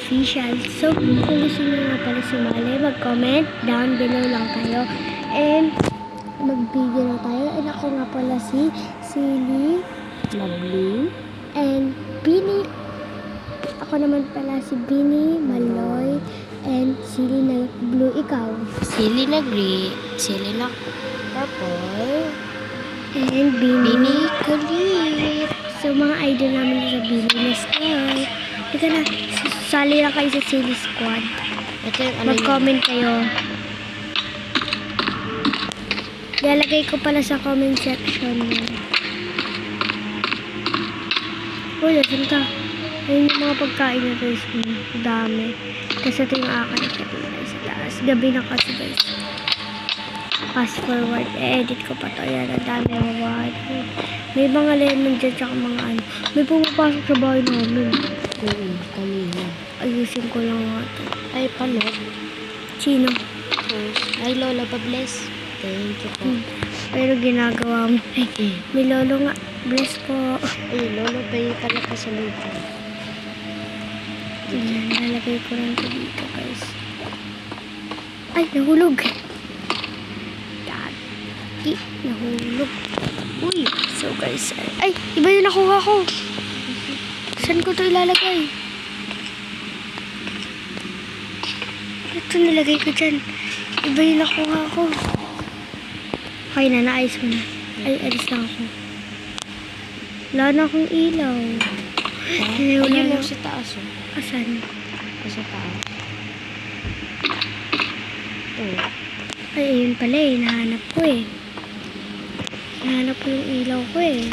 Official. So, kung gusto nyo nga pala sumali, mag-comment down below lang kayo. And, mag-video na tayo. And ako nga pala si Silly, Lovely. and Bini. Ako naman pala si Bini, Maloy, and Silly na blue. Ikaw? Silly na gray. Silly na purple. And Bini. Bini kulit. So, mga idol namin sa Bini na squad. Ika na, sali lang kayo sa Silly Squad. Ito yung ano Mag-comment kayo. Lalagay ko pala sa comment section mo. Uy, asan ka? Ayun yung mga pagkain na guys. Dami. Tapos ito yung akin. Ito yung sa taas. Gabi na kasi guys. Fast forward. Edit ko pa to. Yan. Ang dami yung mga. May mga lemon dyan. Tsaka mga ano. May pumapasok sa bahay namin. Kanina. Ayusin ko lang nga ito. Ay, pano? Sino? Ay, Lola, pa-bless. Thank you po. Pero ginagawa mo. May lolo nga. Bless po. Ay, Lolo, payo pala pa sa lupa. Ayan, lalagay ko lang ito dito guys. Ay, nahulog. Dati, nahulog. Uy, so guys. Ay, iba yung nakuha ko. Saan ko ito ilalagay? Ito nilagay ko dyan. Iba yung nakuha ko. Okay na, naayos ko na. Ay, alis lang ako. Wala na akong ilaw. Ay, wala Ayun na. yung sa taas. Asan? Sa taas. Oh. Ay, ayun pala eh. Nahanap ko eh. Nahanap ko yung ilaw ko eh.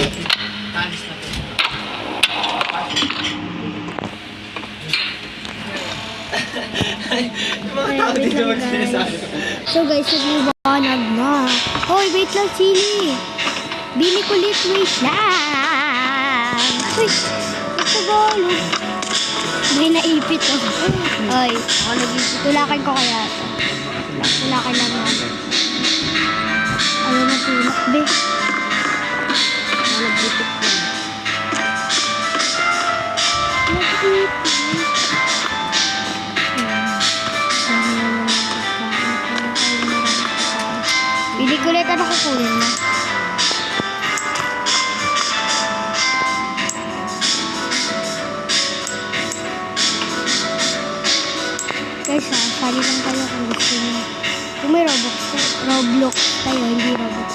Ay, wait lang guys. So guys, nagliwanag na. Hoy, wait lang, Silly. Bini kulit, wait lang. Uy, nagtagalog. May naipit oh. Ay, ako nag-isip. Tulakan ko kaya ito. Tulakan lang natin. Ayaw na tulak, be. Nagbutik ko. Nag-ipit. Bili ko ulit, ano kukunin mo? Guys sali lang kayo kung gusto niyo. Kung may Roblox tayo, hindi Roblox.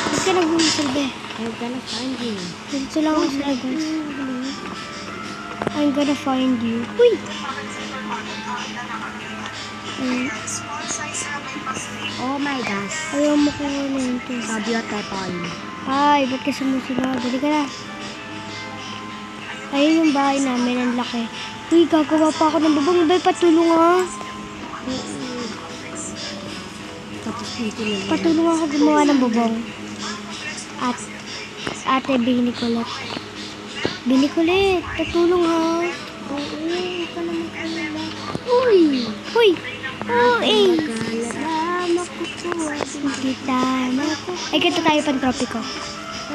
Ba't ka nag-umisal, be? I'm gonna find you. Dito lang ako sa labas. I'm gonna find you. Uy! Oh my gosh. Ayaw mo ko na ito. Sabi at tepon. Ay, ba't ka sumusunod? Dali ka na. Ayun yung bahay namin, ang laki. Uy, gagawa pa ako ng babang. Bay, patulong ah. Tapos dito na. Patulong ako gumawa ng babang. At, ate, Bini kulit. Bini kulit, patulong ha. Oo, ka naman kanila. Uy! Uy! Uy! Galala, makukuha. Kita na ko. Ay, ganito tayo pantropiko.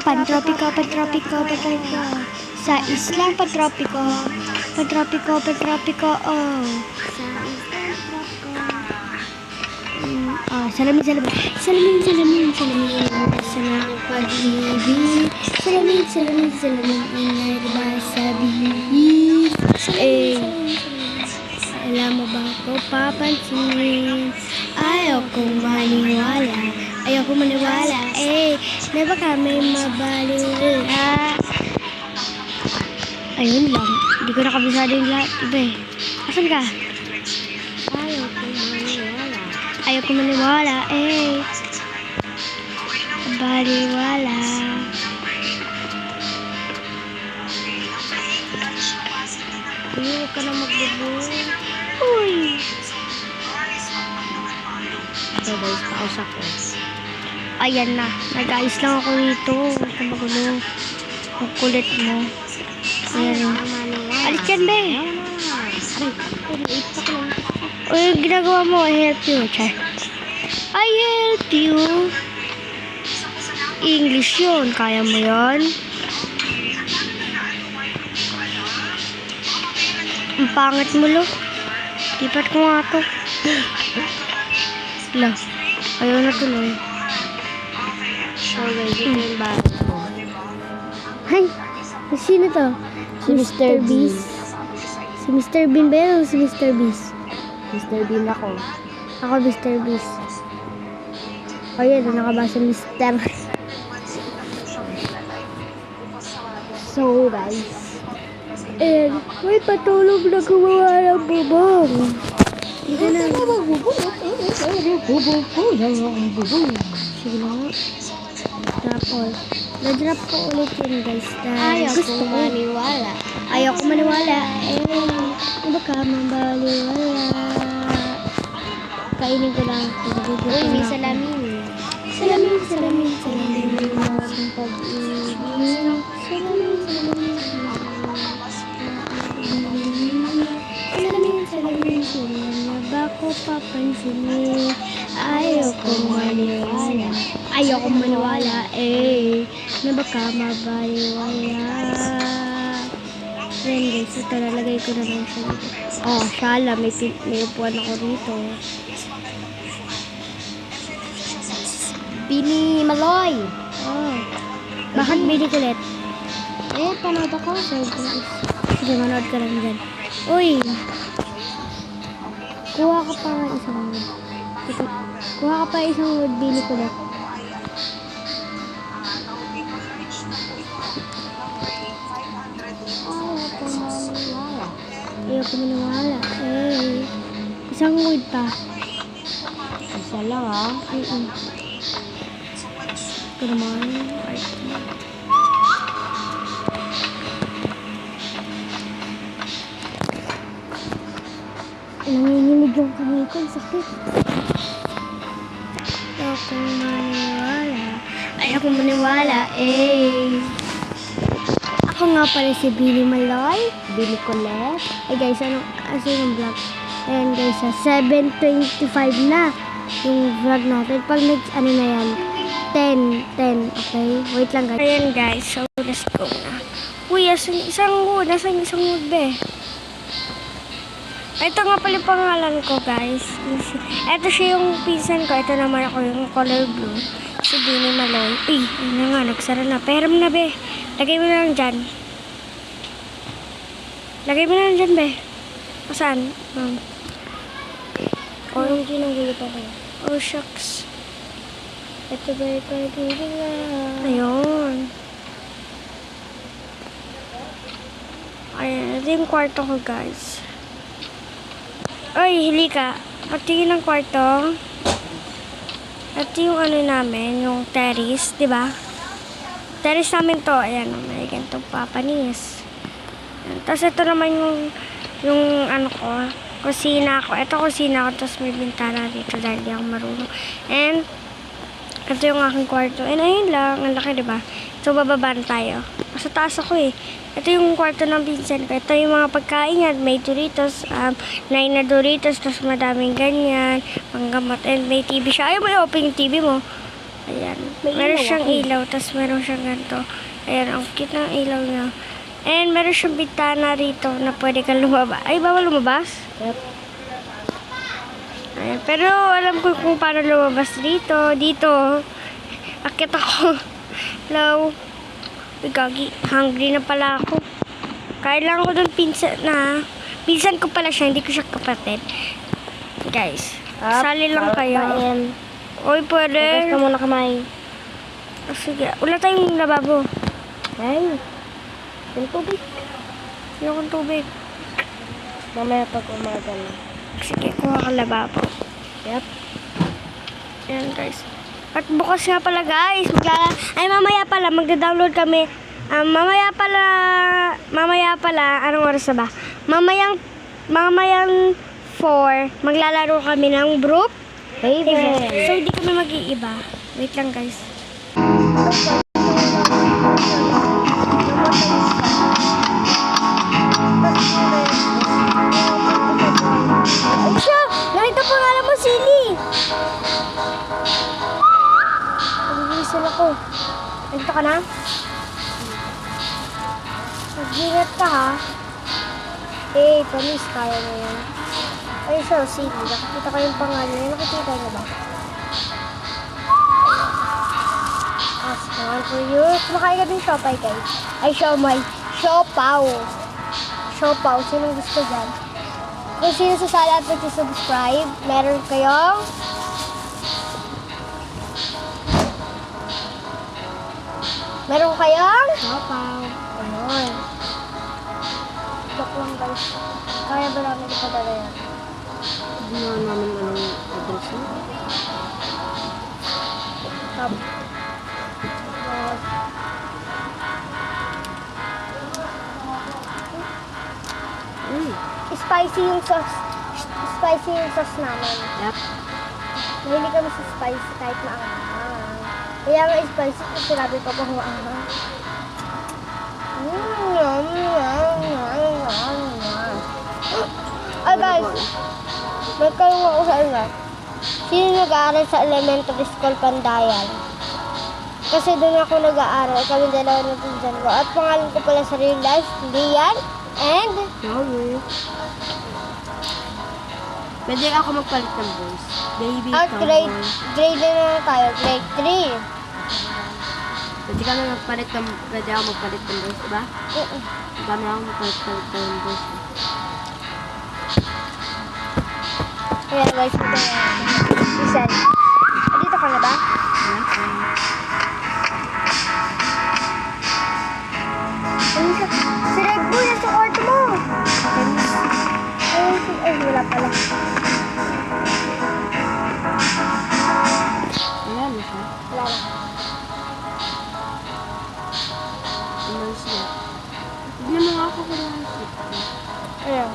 Pantropiko. Sa islang pantropiko. Pantropiko, oh. Salamin. Salamin. Sana pag-ibig. Salamin. Ingay ba sabihin? Alam mo ba ko papansin? Ayaw kong maniwala. Na baka may mabalira. Ayun lang. Hindi ko nakabisado yung lahat. Iba eh. Asan ka? Ayaw kong maniwala. Baliwala. Hindi ka na magbubuo. Uy! So guys, pausa ko. Ayan na. Nag-ayos lang ako rito. Huwag ka magulo. Ang kulit mo. Ayan. Alis yan, be. O yung ginagawa mo, I help you. Char. I help you. English yun. Kaya mo yun? Ang pangit mo, lo. Lipat ko nga to. La, ayaw na tuloy. So guys, ito yung bahay ko. Ay, sino to? Si Mr. Beast. Si Mr. Bean ba yun o si Mr. Beast? Mr. Bean ako. Ako Mr. Beast. O yan, nakabasa Mr. So guys, And may patulog na gumawa ng bubong. Hindi na. Sige na nga. Tapos, na-drop ko ulit yun guys. ayaw Gusto kong ko. maniwala. Ayaw ko maniwala. Baka mabaliwala. Kainin ko lang. Uy, may salamin. Salamin, salamin, salamin. Ang pag-ibig. Salamin, salamin, salamin. Salamin, salamin, salamin. Ba ko papansinin? Ayaw kong maniwala. Ayaw kong maniwala, na baka mabaliwala. Ayan guys, ito nalagay ko na lang siya dito. Oh, shala, may upuan ako dito. Bini Maloy. Oh. Bakit binikulit? Eh, panood ako. Sige, manood ka lang dyan. Uy! Kuha ka pa ng isang wood. Kuha ka pa isang wood, binikulit. Ayaw ko maniwala. Isang wood pa. Isa lang ah. Ito naman. Nanginginig yung kamay ko. Ang sakit. Ayaw kong maniwala. Ayaw kong maniwala. Ako nga pala si Billy Maloy. Bini Colette. Ay guys, asa yung vlog? Ayan guys, 7:25 na yung vlog natin. Pag next, ano na yan? 10, okay? Wait lang guys. Ayan guys, so let's go na. Uy, asan isang wood be? Ito nga pala yung pangalan ko guys. Ito siya yung pinsan ko. Ito naman ako yung color blue. Si Billy Maloy. Uy, ano nga, nagsara na. Peram na be. Lagay mo na lang dyan. Lagay mo na lang dyan, be. O saan? O, yung ginanggulo pa kayo. Oh, shucks. Ito ba yung pagkikila? Ayun. Ayan, ito yung kwarto ko, guys. Oy, hili ka. Patingin ng kwarto. Ito yung ano namin, yung terrace, di ba? Terrace namin to. Ayan, may ganitong papanis. Tapos ito naman yung ano ko, kusina ko. Ito kusina ko, tapos may bintana dito dahil di ako marunong. And, ito yung aking kwarto. And ayun lang, ang laki diba? So, bababa na tayo. Sa taas ako eh. Ito yung kwarto ng pinsan ko. Ito yung mga pagkain yan. May Doritos, 9 na Doritos, tapos madaming ganyan, panggamot, and may TV siya. Ayaw mo i-open yung TV mo. Ayan. Meron siyang ilaw, tapos meron siyang ganito. Ayan, ang cute ng ilaw niya. And meron siyang bintana rito na pwede kang lumabas. Ay, bawal lumabas? Yep. Ayan, pero alam ko kung paano lumabas dito. Dito. Akit ako. Hello. Uy, gagi. Hungry na pala ako. Kain lang ako dun pinsan na. Pinsan ko pala siya, hindi ko siya kapatid. Guys, sali lang kayo. Uy, pwede. Hugas ka muna kamay. Sige, wala tayong lababo. Ay. Yung tubig. Yung tubig. Mamaya pag umaga na. Sige, kuha ka lababo. Yep. Ayan, guys. At bukas nga pala, guys. Mamaya pala, magda-download kami. Mamaya pala, anong oras na ba? Mamayang 4, maglalaro kami ng group. Favorite. So, hindi kami mag-iiba. Wait lang, guys. Ay siya! Nakita pa nga mo, Sili! Nag-whistle ako. Nagta ka na? Nag-ingat ka, ha? Eh, promise, kaya mo yun. Ay, so, sige. Nakikita ko yung pangalan niya. Nakikita niyo ba? Ask one for you. Kumakain ka din siopay, guys. Ay, siomay. Siopaw. Siopaw. Sinong gusto dyan? Kung sino sa sala at mag-subscribe, meron kayong siopaw. Ayun. Joke lang, guys. Kaya ba namin ipadala yan? Hindi nga namin anong address mo. Tapos, spicy yung sauce. Spicy yung sauce namin. Yep. Mahilig kami sa spicy kahit maanghang. Kaya nga spicy kasi sinabi ko pa maanghang. Ay guys, may tanong ako sa inyo. Sino nag-aaral sa elementary school Pandayan? Kasi doon ako nag-aaral. Kami dalawa ng pinsan ko. At pangalan ko pala sa real life, Lian and Sorry. Pwede ako magpalit ng voice. Baby, at grade na lang tayo. Grade 3. Pwede ka na magpalit ng, pwede ako magpalit ng voice, diba? Dami ako magpalit ng voice. Kaya guys, ito na. Isan. Dito ka na ba? Ano siya? Si Red Bull, nasa kwarto mo. Ay, wala pala. Wala na siya. Wala na. Umalis na. Bigyan mo nga ako kung umalis. Ayan.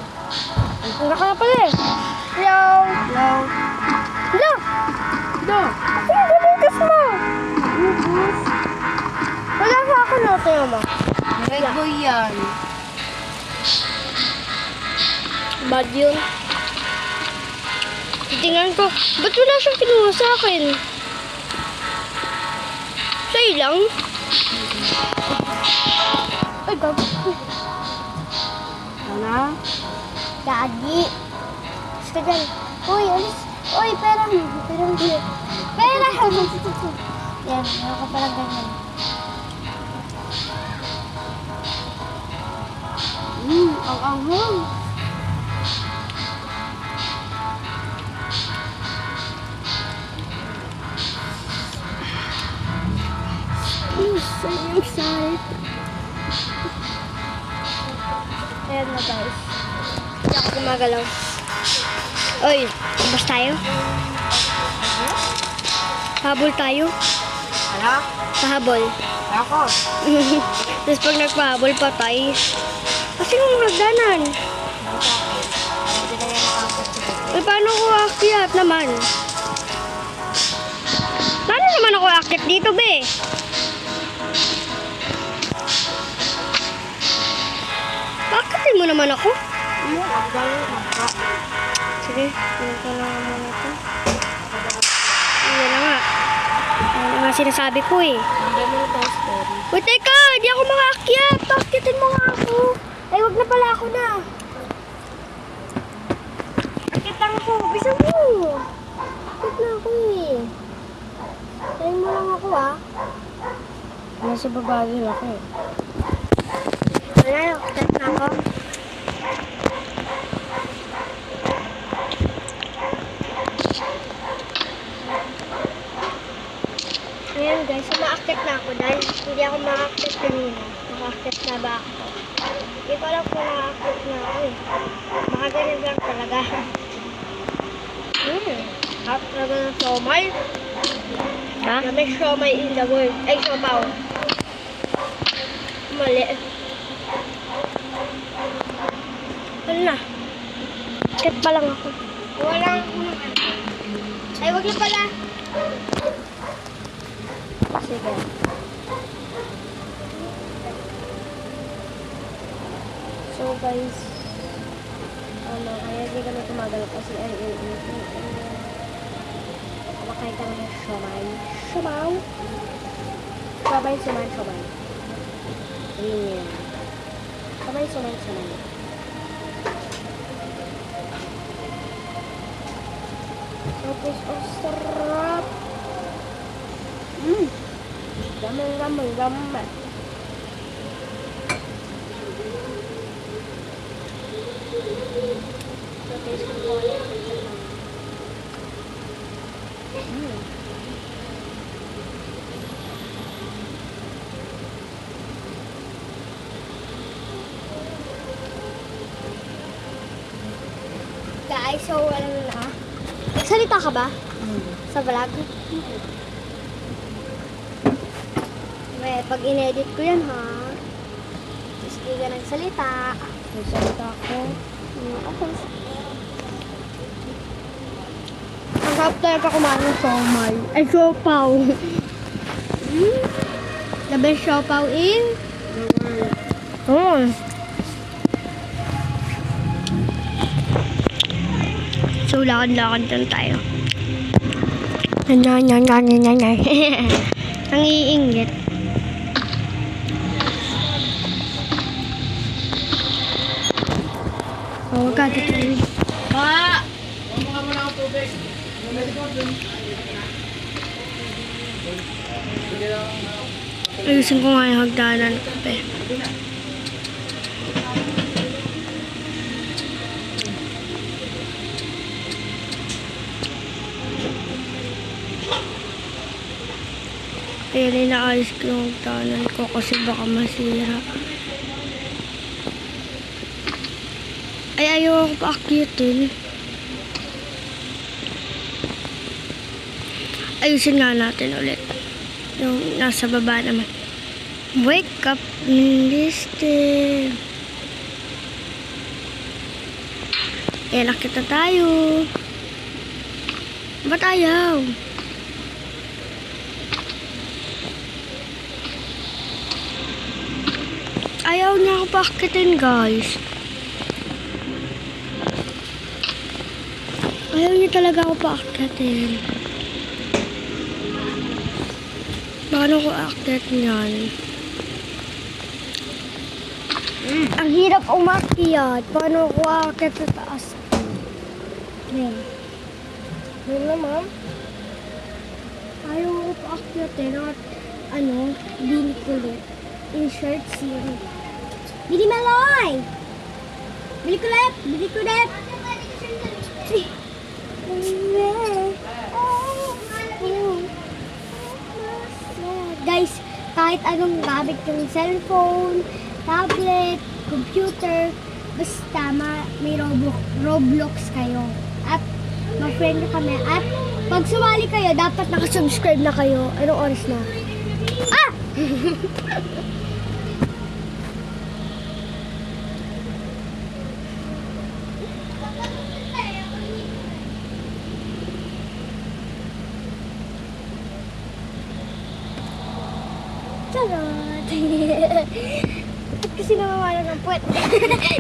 Hanggang ka na pala eh. Hello? Hello? Hello? Hello? Ano yung gamitas mo? Wala pa ako na. Tingnan mo. Red boy yan. Bad yun. Titingnan ko. Ba't wala siyang kinuha sa akin? Sa'yo lang? Ay, gabi. Ano? Gagi. Gusto dyan. Uy, alis. Uy, pera mo. Pera mo. Pera! Yan, meron ka palang ganyan. Ang anghang. I'm excited. Ayan na guys. Hindi ako gumagalaw. Uy, labas tayo? Habol tayo? Ano? Pahabol. Ako. Tapos pag nagpahabol pa tayo. Kasi nung hagdanan. Uy, paano ko akyat naman? Paano naman ako akyat dito, be? Pakatin mo naman ako. Sige, ito na muna ito. Yan na nga. Yan na nga sinasabi ko eh. Uy, teka! Di ako makaakyat! Paakyatin mo nga ako. Ay, wag na pala ako na. Akyatan ko. Bisan mo. Akyat na ako eh. Tayin mo lang ako ah. Nasa baba din ako eh. Wala, akyat na ako. Ngayon guys, umaakyat na ako dahil hindi ako makaakyat kanina. Makaakyat na ba ako? Hindi ko alam kung nakaakyat na ako eh. Baka ganyan lang talaga. Hap talaga ng siomay. Ha? Na may siomay in the world. Ay, siopaw. Mali. Ano na? Akyat pa lang ako. Wala ako na. Ay, wag na pala. Sige. So guys, kaya di kami tumagal kasi kumakain kami ng siomay. Siopaw. Siomay, siomay, siomay. Ayun yan. Siomay, siomay, siomay. Tapos, ang sarap. Gaman. Taste ko po ulit. Guys, so wala na. Nagsalita ka ba? Sa vlog? Well, pag in-edit ko yan ha. Tapos hindi ka nagsalita. Nagsalita ako. Okay. Ang sarap talaga kumain ng somay. Ay, siopaw. The best siopaw in? So, lakad-lakad lang tayo. Yan. Ang iinggit. Oh, kagatuloy. Pa! Ayusin ko nga yung hagdanan ng kape. Ayan, inaayos ko yung hagdanan ko kasi baka masira. Ay, ayaw ako paakyutin. Ayusin nga natin ulit. Yung nasa baba naman. Wake up, Minister. Ayan, nakita tayo. Ba't ayaw? Ayaw niya ako paakyutin, guys. Ayaw niya talaga ako paakyatin. Paano ko aakyat niyan? Ang hirap umakyat. Paano ko aakyat sa taas? Ngayon. Ngayon naman. Ayaw ko paakyatin at bili ko ulit. Insert series. Bili Maloy! Bili ko ulit! Guys, kahit anong gamit yung cellphone, tablet, computer, basta may Roblox kayo. At mag-friend na kami. At pag sumali kayo, dapat nakasubscribe na kayo. Anong oras na? Ah! Charot! Ba't kasi namawala ng puwet?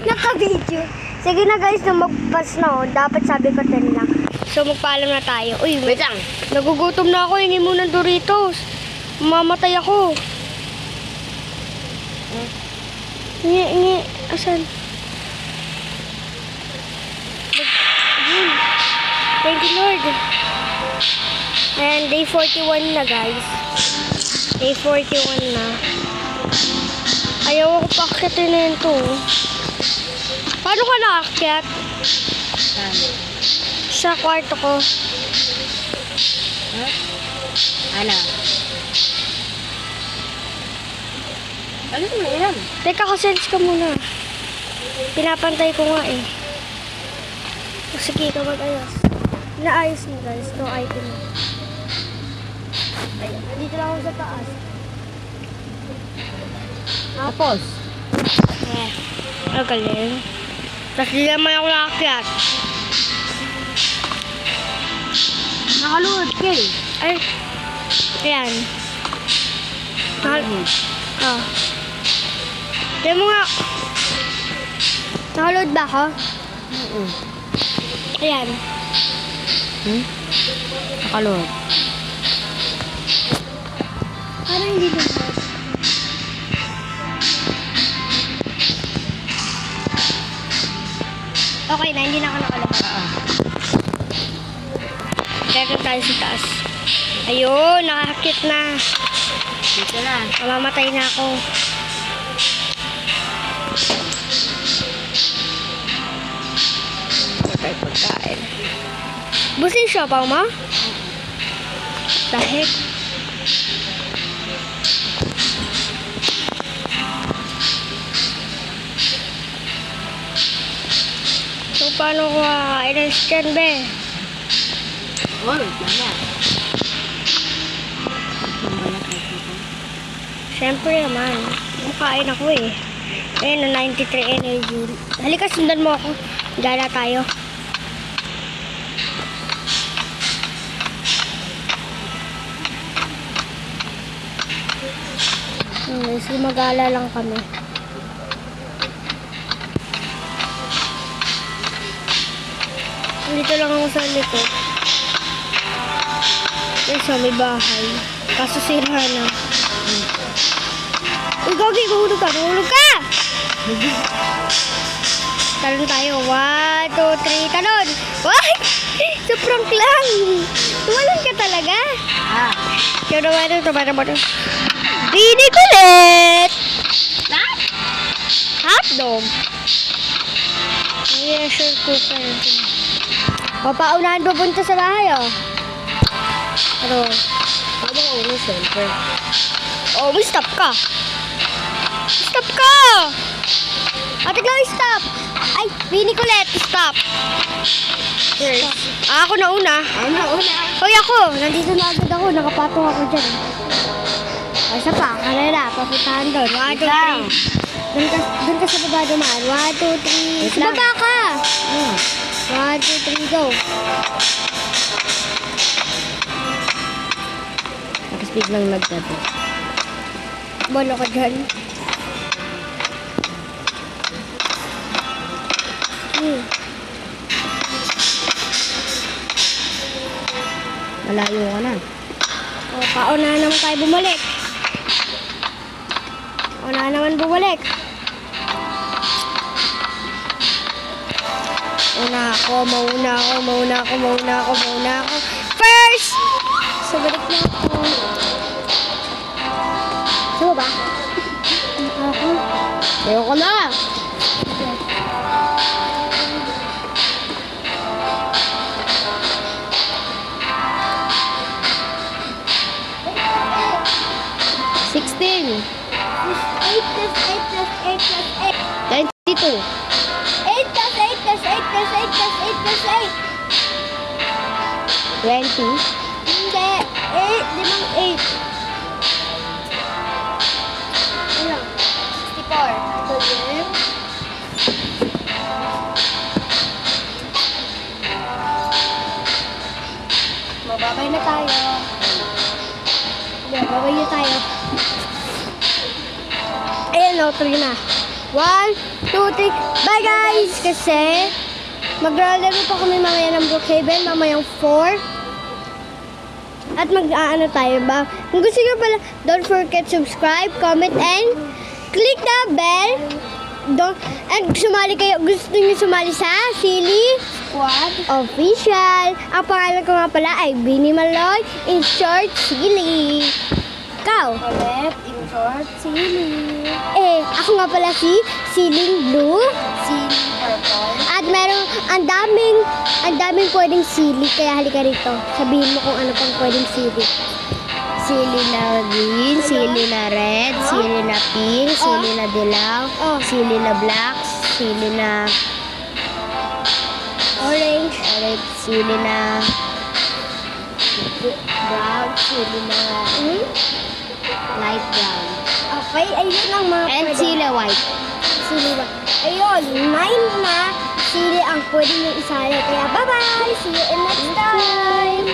Naka-video. Sige na guys, nung magpas na dapat sabi ko 10 lang. So magpaalam na tayo. Uy, Wait lang. nagugutom na ako. Hingi mo ng Doritos. Mamatay ako. Hingi. Asan? Ayun. Thank you, Lord. And day 41 na, guys. Day 41 na. Ayaw ako paakyatin na yun to. Paano ka naakyat? Sa kwarto ko. Ano? Ano mo yan? Teka, kasense ka muna. Pinapantay ko nga eh. O, sige, ikaw mag-ayos. Naayos mo guys, no item mo. Ayun, dito lang ako sa taas. Tapos? Ang galing. Tapos di naman ako nakakyat. Nakaluhod kay. Ay, ayan. Nakaluhod. Oh. Tignan mo nga. Nakaload ba ako? Ayan. Nakaluhod. Parang hindi lumabas. Okay na, hindi na ako nakalabas. na tayo sa taas. Ayun, nakakakit na. Dito na. Mamamatay na ako. Pagkain. Busin siya pa, ma? The heck? So, paano ko kakain ng chicken, be? Oh, wait lang na. Siyempre naman. Makain ako eh. Ayun, na 93 energy. Halika, sundan mo ako. Gala tayo. Guys, gumagala lang kami. Dito lang ako sa likod. Yan sa may bahay. Kaso sira na. Uy, Gogi, mahulog ka! Mahulog ka! Talon tayo. 1, 2, 3, talon! What? Sa prank lang! Tumalon ka talaga! Ah. Kaya naman. Bini kulit! What? Hotdog! Ay, sure cooker. O, paunahan papunta sa bahay, oh. Ano? Ano ko ulo, siyempre. Oh, may stop ka! Stop ka! Ate Chloe, stop! Ay, Bini kulit, stop! First. Ako na una. Ano una? Hoy, ako! Nandito na agad ako. Nakapatong ako dyan. O, isa pa. Kanila. Papuntahan doon. 1, 2, 3. Doon ka sa baba dumaan. 1, 2, 3. Sa baba ka! 1, 2, 3, go. Tapos biglang nagtato. Bolo ka dyan. Malayo ka na. O, pauna naman tayo bumalik. Pauna naman bumalik. Mauna ako. First! So, balik na ako. Saan ba? Ako. Ayoko na! $16. 8 plus 8 plus 8 plus 8. 92. 8 plus 8 plus 8 plus 8 plus 8 plus 8. 20. Hindi. 8. Limang 8. Ano? 64. Sige. Mababay na tayo. Mababay na tayo. Ayan o, 3 na. 1, 2, 3. Bye guys! Kasi maglalaro pa kami mamaya ng Brookhaven, mamayang 4. At mag-aano tayo ba? Kung gusto nyo pala, don't forget subscribe, comment, and click the bell. And sumali kayo, gusto nyo sumali sa Silly Squad Official. Ang pangalan ko nga pala ay Bini Maloy, in short, Silly. Ikaw? Ulit, in short, Silly. Ako nga pala si Siling Blue. Silly purple. At merong ang daming pwedeng sili, kaya halika rito. Sabihin mo kung ano pang pwedeng sili. Sili na green, sili na red, sili na pink, sili na dilaw, sili na black, sili na Orange. sili na brown, sili na light brown. Okay, ayun lang mga And pwede. sili white. Sili ba? Ayun, 9 na sili ang pwede nyo isali. Kaya bye-bye! See you in next time!